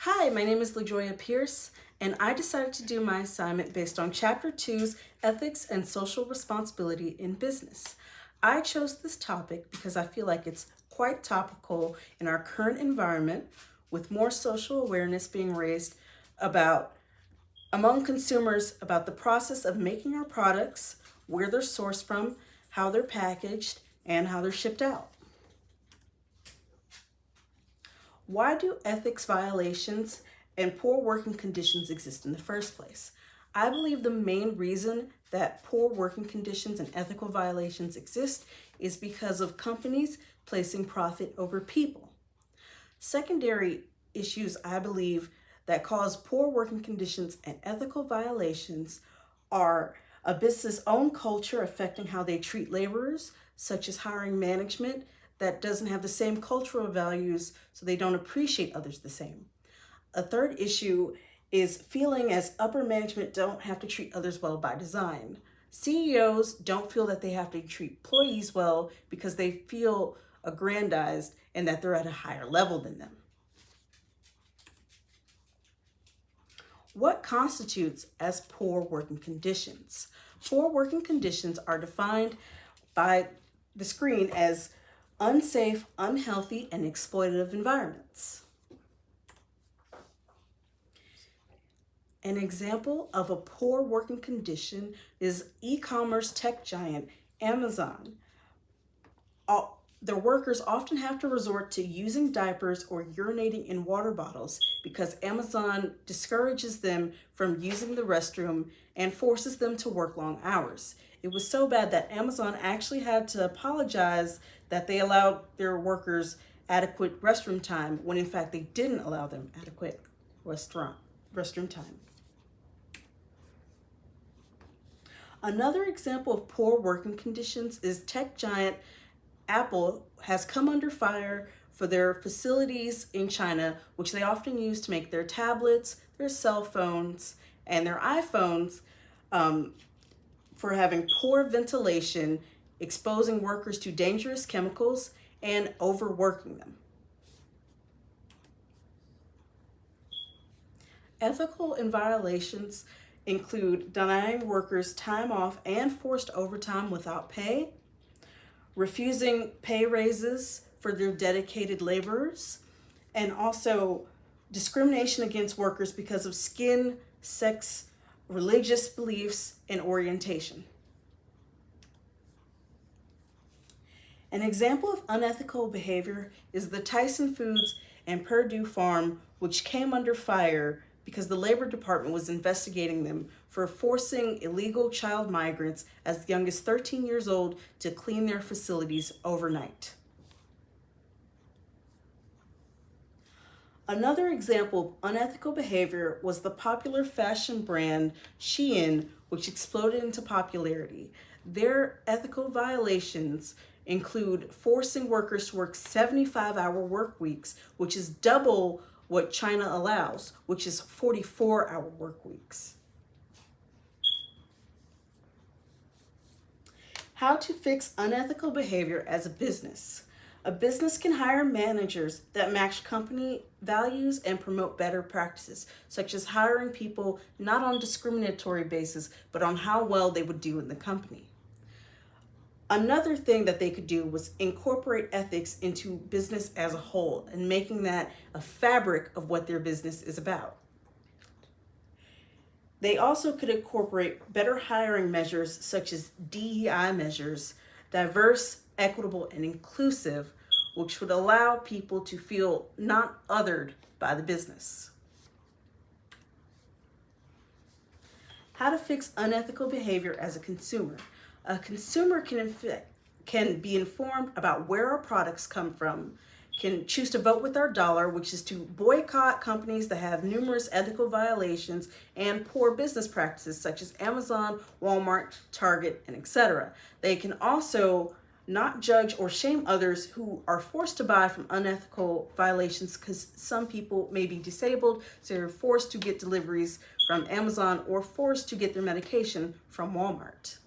Hi, my name is LaJoya Pierce, and I decided to do my assignment based on Chapter 2's Ethics and Social Responsibility in Business. I chose this topic because I feel like it's quite topical in our current environment, with more social awareness being raised about among consumers about the process of making our products, where they're sourced from, how they're packaged, and how they're shipped out. Why do ethics violations and poor working conditions exist in the first place? I believe the main reason that poor working conditions and ethical violations exist is because of companies placing profit over people. Secondary issues, I believe, that cause poor working conditions and ethical violations are a business' own culture affecting how they treat laborers, such as hiring management that doesn't have the same cultural values, so they don't appreciate others the same. A third issue is feeling as upper management don't have to treat others well by design. CEOs don't feel that they have to treat employees well because they feel aggrandized and that they're at a higher level than them. What constitutes as poor working conditions? Poor working conditions are defined by the screen as unsafe, unhealthy, and exploitative environments. An example of a poor working condition is e-commerce tech giant Amazon. Their workers often have to resort to using diapers or urinating in water bottles because Amazon discourages them from using the restroom and forces them to work long hours. It was so bad that Amazon actually had to apologize that they allowed their workers adequate restroom time when in fact they didn't allow them adequate restroom time. Another example of poor working conditions is tech giant Apple has come under fire for their facilities in China, which they often use to make their tablets, their cell phones, and their iPhones, for having poor ventilation, exposing workers to dangerous chemicals, and overworking them. Ethical violations include denying workers time off and forced overtime without pay, refusing pay raises for their dedicated laborers, and also discrimination against workers because of skin, sex, religious beliefs, and orientation. An example of unethical behavior is the Tyson Foods and Purdue Farm, which came under fire because the Labor Department was investigating them for forcing illegal child migrants as young as 13 years old to clean their facilities overnight. Another example of unethical behavior was the popular fashion brand Shein, which exploded into popularity. Their ethical violations include forcing workers to work 75-hour work weeks, which is double what China allows, which is 44-hour work weeks. How to fix unethical behavior as a business. A business can hire managers that match company values and promote better practices, such as hiring people not on a discriminatory basis, but on how well they would do in the company. Another thing that they could do was incorporate ethics into business as a whole and making that a fabric of what their business is about. They also could incorporate better hiring measures such as DEI measures, diverse, equitable, and inclusive, which would allow people to feel not othered by the business. How to fix unethical behavior as a consumer. A consumer can be informed about where our products come from, can choose to vote with our dollar, which is to boycott companies that have numerous ethical violations and poor business practices such as Amazon, Walmart, Target, and etc. They can also not judge or shame others who are forced to buy from unethical violations because some people may be disabled, so they're forced to get deliveries from Amazon or forced to get their medication from Walmart.